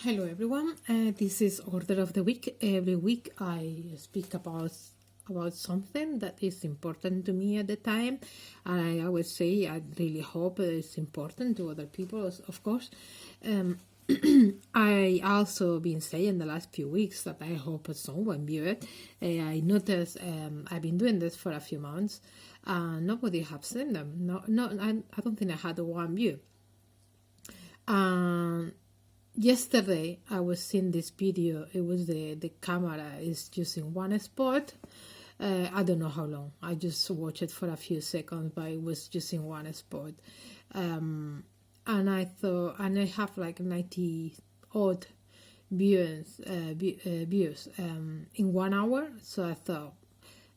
Hello everyone. This is Order of the Week. Every week I speak about something that is important to me at the time. I always say I really hope it's important to other people, of course. I also been saying the last few weeks that I hope someone view it. I noticed I've been doing this for a few months. Nobody have seen them. No, I don't think I had one view. Yesterday I was seeing this video. It was the camera is using one spot. I don't know how long. I just watched it for a few seconds, but it was using one spot. And I thought, and I have like 90 odd views in 1 hour. So I thought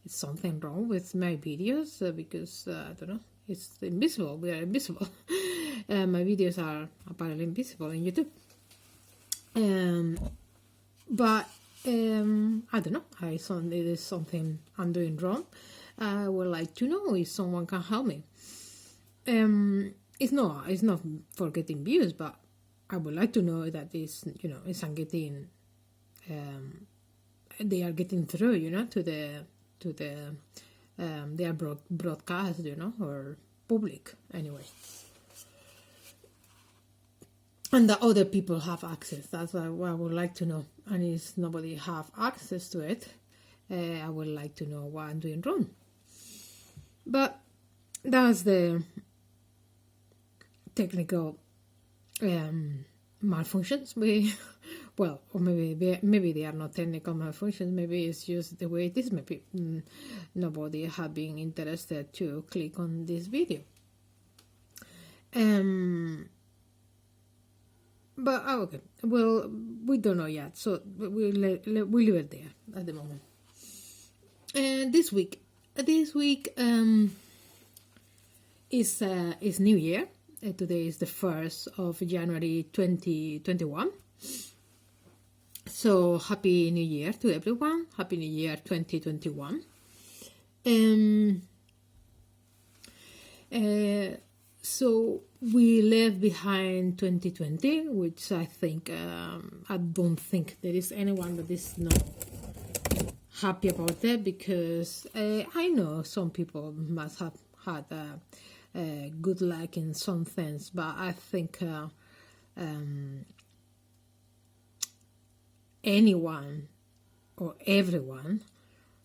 it's something wrong with my videos because I don't know. It's invisible. We are invisible. My videos are apparently invisible on YouTube. But I don't know. I thought it is something I'm doing wrong. I would like to know if someone can help me. It's not for getting views, but I would like to know that it's I'm getting they are getting through, to the their broadcast, or public anyway. And the other people have access. That's what I would like to know. And if nobody have access to it, I would like to know what I'm doing wrong. But that's the technical malfunctions. Or maybe they are not technical malfunctions. Maybe it's just the way it is. Maybe nobody have been interested to click on this video. But okay, well, we don't know yet, so we leave it there at the moment. And this week is New Year. Today is the 1st of January 2021. So happy New Year to everyone. Happy New Year 2021. So we left behind 2020, which I think, I don't think there is anyone that is not happy about that, because I know some people must have had good luck in some things, but I think anyone or everyone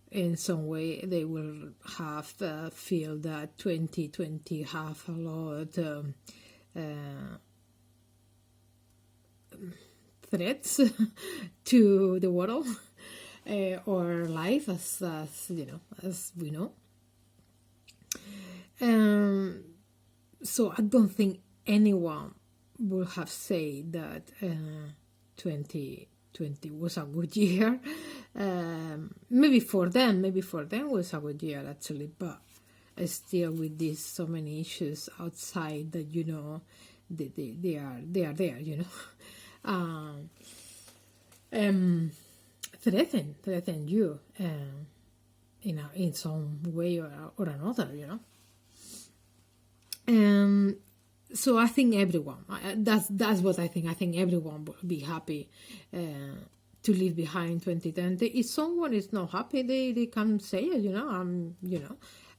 in some way they will have feel that 2020 have a lot threats to the world or life as we know. So I don't think anyone will have said that 2020 was a good year. Maybe for them was a good year actually, but still with these so many issues outside that they are there, threaten you in some way or another, So I think everyone, that's what I think. I think everyone will be happy to leave behind 2020. If someone is not happy, they can say it,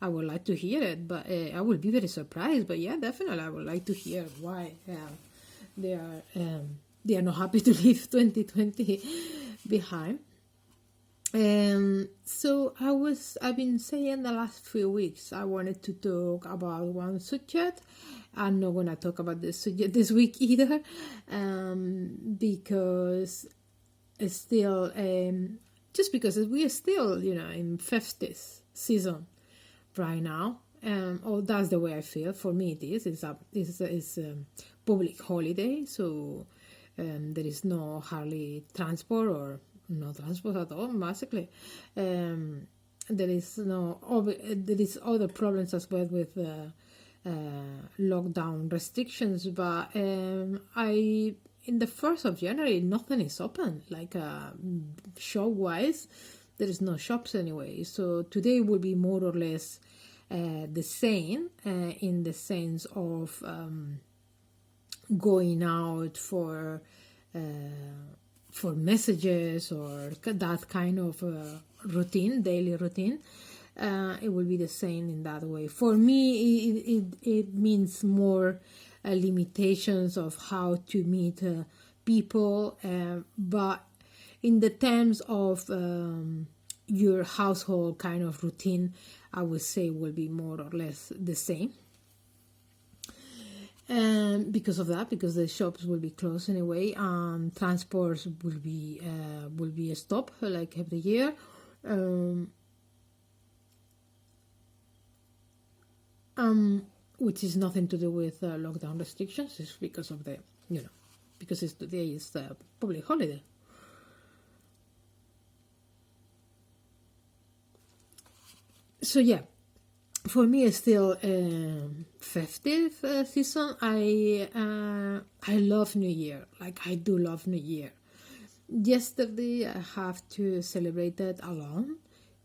I would like to hear it, but I will be very surprised. But yeah, definitely I would like to hear why they are not happy to leave 2020 behind. So I've been saying the last few weeks I wanted to talk about one subject. I'm not gonna talk about this subject this week either, because it's still just because we are still in festive season right now. That's the way I feel. For me, it is. It's a public holiday, so there is no hardly transport or no transport at all. Basically, there is other problems as well with lockdown restrictions. But in the 1st of January, nothing is open. Like shop wise, there is no shops anyway. So today will be more or less the same in the sense of going out for for messages or that kind of routine, daily routine. It will be the same in that way. For me, it means more limitations of how to meet people, but in the terms of your household kind of routine, I would say will be more or less the same. Because of that, because the shops will be closed anyway, transports will be a stop like every year. Which is nothing to do with lockdown restrictions. It's because of the, because today is the public holiday. So yeah, for me it's still festive season. I love New Year. Like, I do love New Year. Yesterday I have to celebrate it alone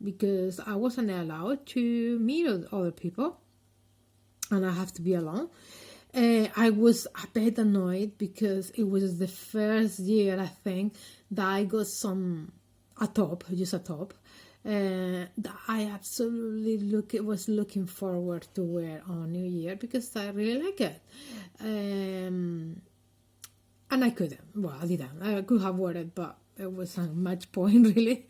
because I wasn't allowed to meet other people, and I have to be alone. I was a bit annoyed because it was the first year, I think, that I got a top that I absolutely was looking forward to wear on New Year because I really like it. And I couldn't. Well, I didn't. I could have worn it, but it wasn't much point, really.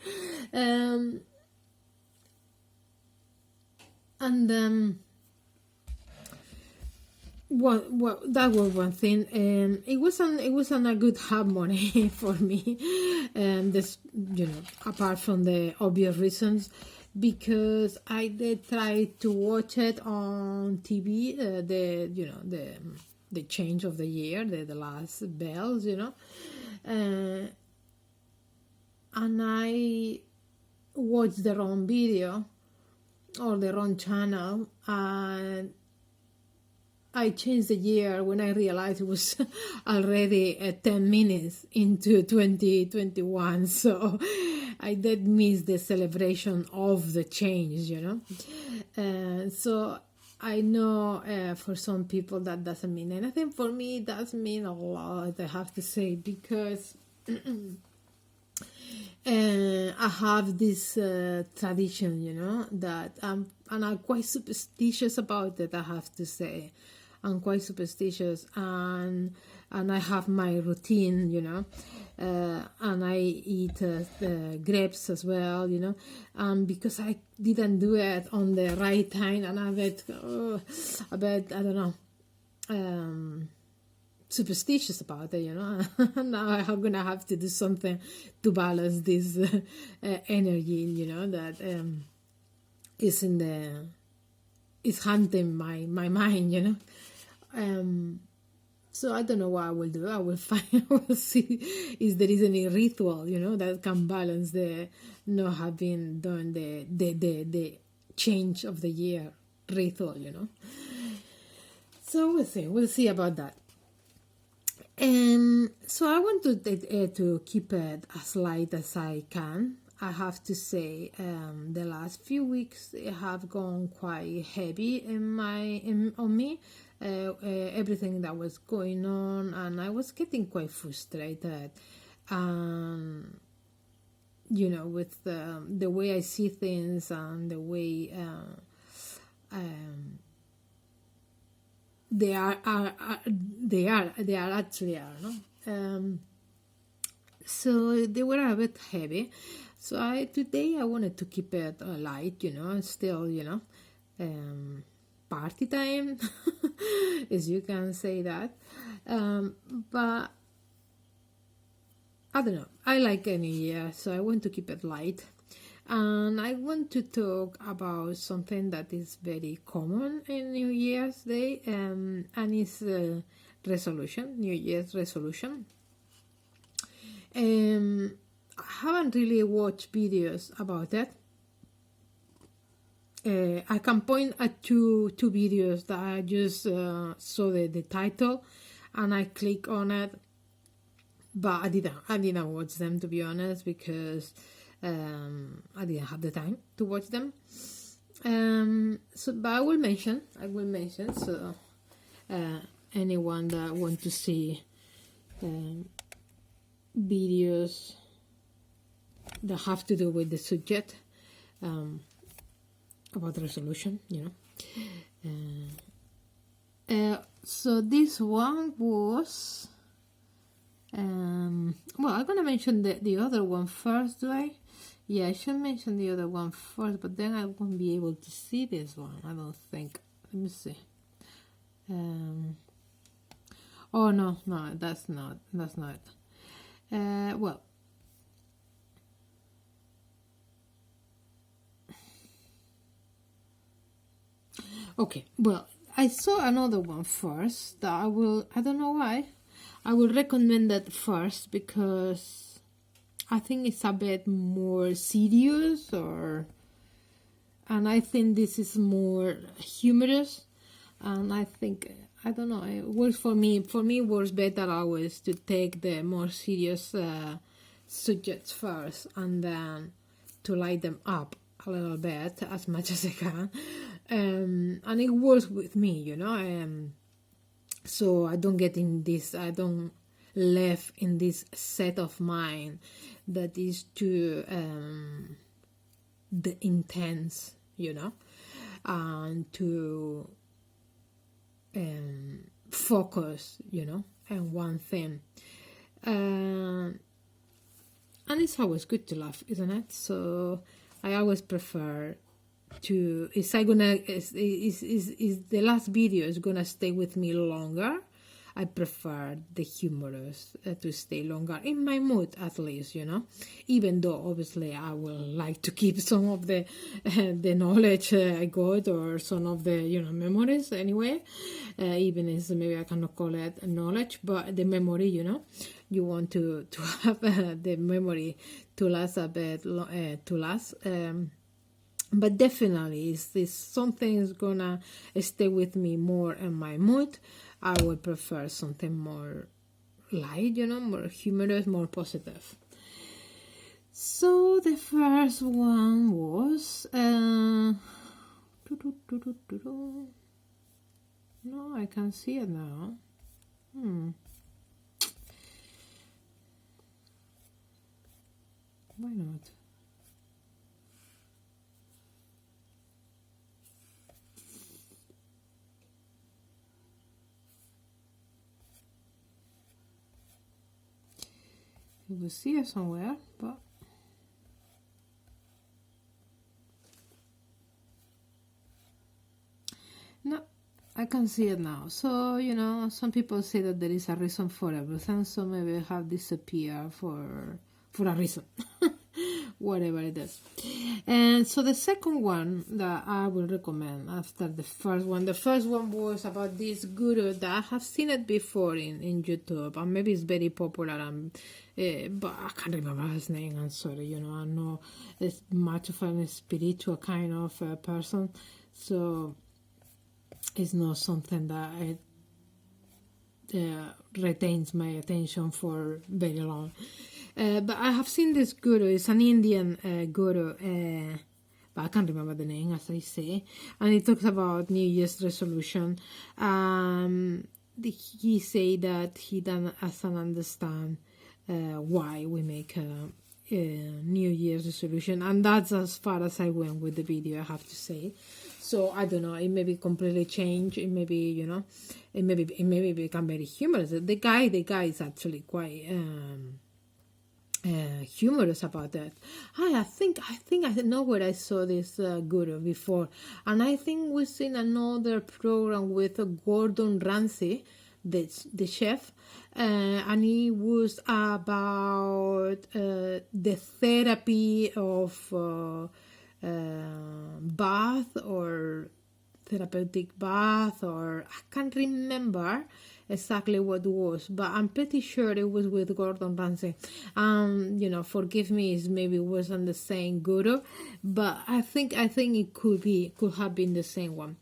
Well, that was one thing. It wasn't a good harmony for me. This, apart from the obvious reasons, because I did try to watch it on TV. The change of the year, the last bells, and I watched the wrong video or the wrong channel, and I changed the year when I realized it was already 10 minutes into 2021. So I did miss the celebration of the change, So I know for some people that doesn't mean anything. For me, it does mean a lot, I have to say, because I have this tradition, that and I'm quite superstitious about it, I have to say. I'm quite superstitious, and I have my routine, and I eat grapes as well, because I didn't do it on the right time, and I don't know, superstitious about it, Now I'm gonna have to do something to balance this energy, that is hunting my mind, So I don't know what I will do. I will see if there is any ritual, that can balance the not having done the change of the year ritual, So we'll see about that. So I want to keep it as light as I can. I have to say, the last few weeks have gone quite heavy on me. Everything that was going on, and I was getting quite frustrated. With the way I see things and the way they actually are, no? So they were a bit heavy. So today I wanted to keep it light, still, party time, as you can say that. But I don't know. I like any year, so I want to keep it light. And I want to talk about something that is very common in New Year's Day, and it's New Year's resolution. I haven't really watched videos about it. I can point at two videos that I just saw the title, and I click on it, but I didn't watch them, to be honest, because I didn't have the time to watch them. But I will mention. So anyone that want to see videos that have to do with the subject, about resolution, so this one was, well, I'm gonna mention the other one first, do I? Yeah, I should mention the other one first, but then I won't be able to see this one, I don't think. Let me see. Oh no, that's not. Well, okay. Well, I saw another one first that I don't know why. I will recommend that first because I think it's a bit more serious, and I think this is more humorous, and I think, I don't know, it works for me. For me, it works better always to take the more serious subjects first and then to light them up a little bit as much as I can. And it works with me, so I don't get in this, I don't live in this set of mind that is too the intense, and to focus, on one thing. And it's always good to laugh, isn't it? So I always prefer to, is the last video is gonna stay with me longer, I prefer the humorous to stay longer, in my mood at least, even though obviously I will like to keep some of the knowledge I got, or some of the memories anyway, even if maybe I cannot call it knowledge, but the memory, you want to have the memory to last a bit, but definitely is this something is gonna stay with me more in my mood. I would prefer something more light, more humorous, more positive. So the first one was no, I can't see it now. Why not? It was here somewhere, but no, I can see it now. So, some people say that there is a reason for everything, so maybe it have disappeared for a reason. Whatever it is. And so the second one that I will recommend after the first one was about this guru that I have seen it before in YouTube, and maybe it's very popular, but I can't remember his name. I'm sorry, I'm not as much of a spiritual kind of person, so it's not something that retains my attention for very long. But I have seen this guru. It's an Indian guru, but I can't remember the name, as I say. And he talks about New Year's resolution. He say that he doesn't understand why we make a New Year's resolution, and that's as far as I went with the video, I have to say. So I don't know, it may be completely changed, it may be, it may become very humorous. The guy is actually quite humorous about that. I think I know where I saw this guru before, and I think we've seen another program with Gordon Ramsay, the chef, and he was about the therapy of bath, or therapeutic bath, or I can't remember exactly what it was, but I'm pretty sure it was with Gordon Ramsay. Forgive me if maybe it wasn't the same guru, but I think it could have been the same one.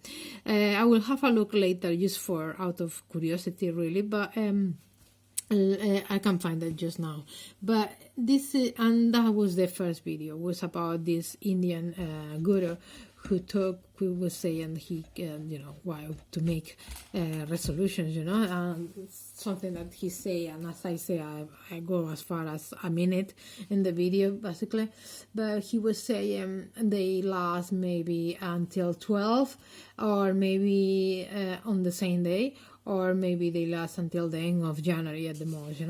I will have a look later, just for out of curiosity, really, but I can find it just now. But and that was the first video, was about this Indian guru who was saying he why to make resolutions, something that he say, and as I say, I go as far as a minute in the video basically, but he was saying they last maybe until 12, or maybe on the same day, or maybe they last until the end of January at the most,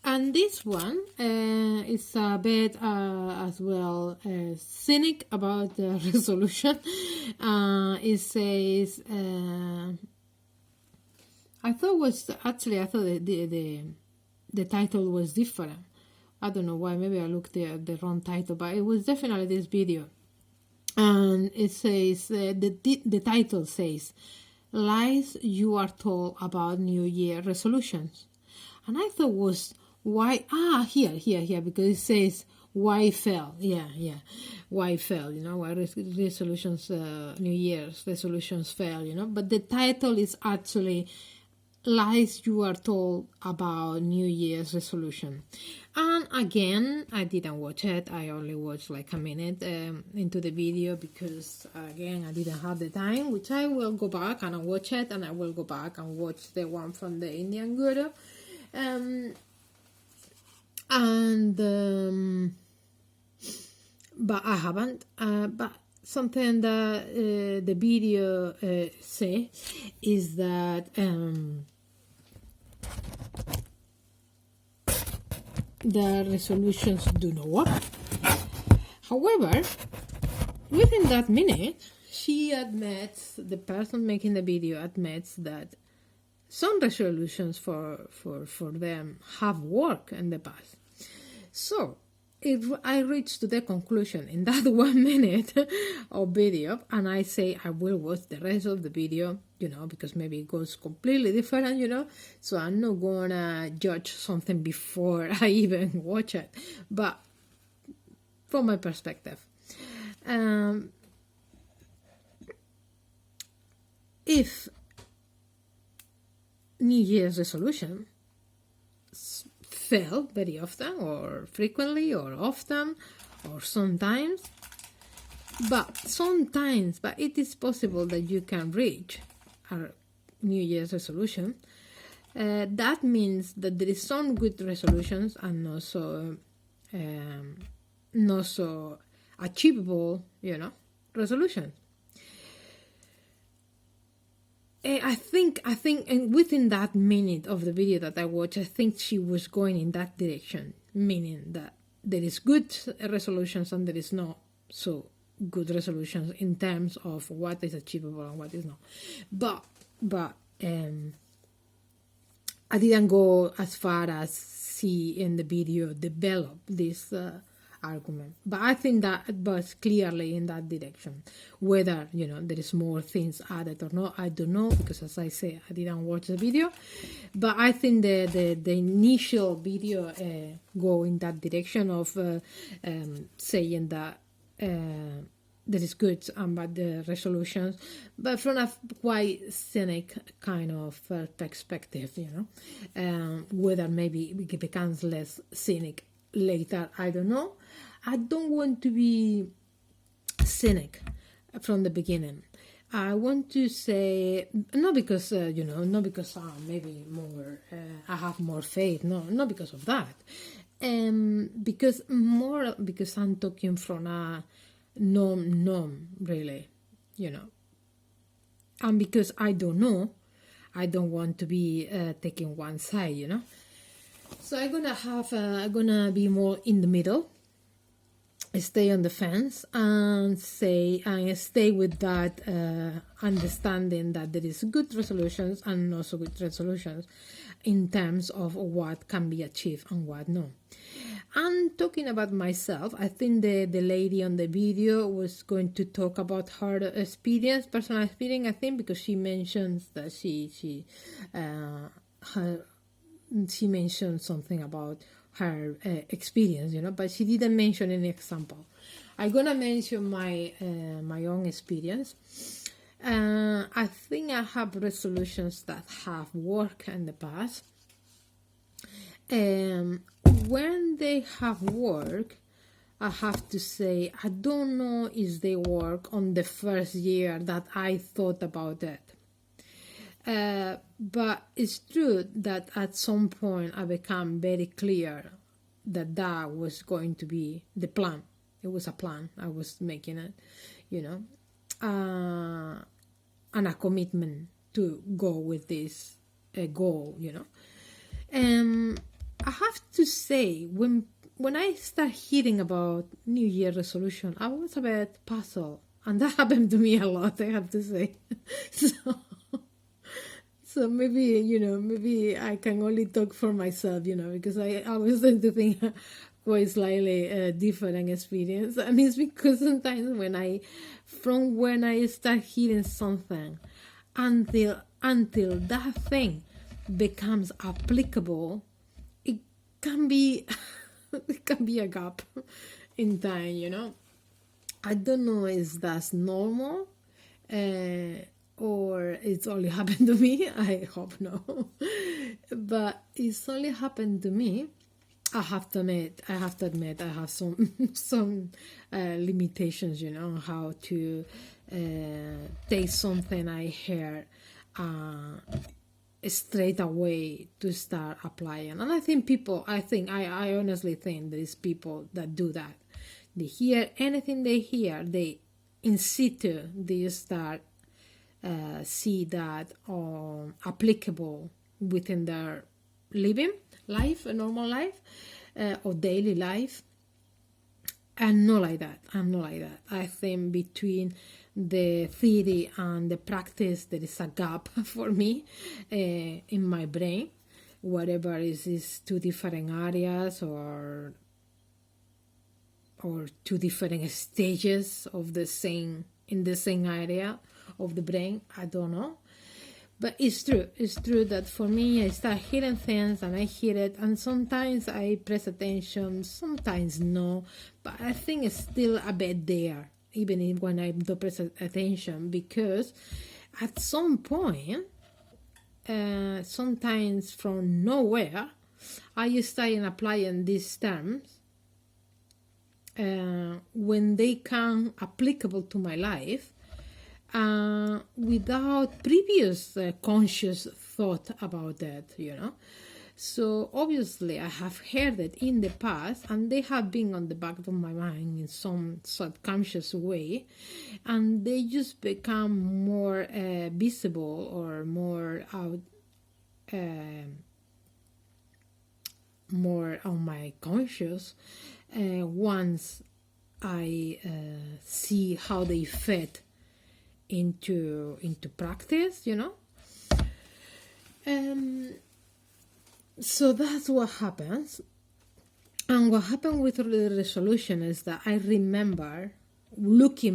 and this one is a bit as well cynic about the resolution. It says, I thought the title was different. I don't know why. Maybe I looked at the wrong title, but it was definitely this video. And it says the title says, "Lies You Are Told About New Year Resolutions," and I thought was why here because it says why fail, why fail, why resolutions, New Year's resolutions fail, but the title is actually Lies You Are Told About New Year's Resolution. And again, I didn't watch it. I only watched like a minute into the video because again I didn't have the time, which I will go back and I'll watch it, and I will go back and watch the one from the Indian guru. But I haven't. But something that the video say is that the resolutions do not work. However, within that minute, she admits, the person making the video admits that some resolutions for them have worked in the past. So I reached to the conclusion in that 1 minute of video, and I say I will watch the rest of the video, because maybe it goes completely different, so I'm not gonna judge something before I even watch it. But from my perspective, if New Year's resolution fail very often, or frequently, or often, or sometimes, but it is possible that you can reach a New Year's resolution. That means that there is some good resolutions and not so achievable, resolutions. I think, and within that minute of the video that I watched, I think she was going in that direction, meaning that there is good resolutions and there is not so good resolutions in terms of what is achievable and what is not. But I didn't go as far as see in the video develop this argument, but I think that it was clearly in that direction. Whether there is more things added or not, I don't know, because as I say, I didn't watch the video. But I think the initial video go in that direction of saying that there is good and bad resolutions, but from a quite cynic kind of perspective, whether maybe it becomes less cynic later, I don't know. I don't want to be cynic from the beginning. I want to say, not because not because maybe more I have more faith, not because of that, because I'm talking from a non really, and because I don't know, I don't want to be taking one side, So I'm gonna be more in the middle, stay on the fence, and stay with that understanding that there is good resolutions and not so good resolutions in terms of what can be achieved and what no. And talking about myself, I think the lady on the video was going to talk about her experience, personal experience, I think, because she mentions that she mentioned something about her experience, but she didn't mention any example. I'm gonna mention my own experience. I think I have resolutions that have worked in the past. When they have worked, I have to say, I don't know if they work on the first year that I thought about it. But it's true that at some point I became very clear that that was going to be the plan. It was a plan. I was making it, you know, and a commitment to go with this goal, you know. I have to say, when I start hearing about New Year resolution, I was a bit puzzled, and that happened to me a lot, I have to say. So maybe, you know, maybe I can only talk for myself, you know, because I always tend to think quite slightly different experience. And it's because sometimes when I start hearing something until that thing becomes applicable, it can be it can be a gap in time, you know. I don't know if that's normal or it's only happened to me. I hope no. But it's only happened to me. I have to admit I have some limitations, you know, how to take something I heard straight away to start applying. And I honestly think there's people that do that. They hear anything they hear, they in situ, they start see that applicable within their living life, a normal life, or daily life. I'm not like that. I think between the theory and the practice, there is a gap for me in my brain. Whatever is two different areas or two different stages of the same area of the brain. I don't know. But it's true that for me, I start hearing things and I hear it, and sometimes I press attention, sometimes no, but I think it's still a bit there, even when I don't press attention, because at some point, sometimes from nowhere, I start applying these terms when they come applicable to my life, without previous conscious thought about that, you know. So obviously I have heard it in the past, and they have been on the back of my mind in some subconscious way, and they just become more visible or more out, more on my conscious once I see how they fit into practice, you know. So that's what happens. And what happened with the resolution is that I remember looking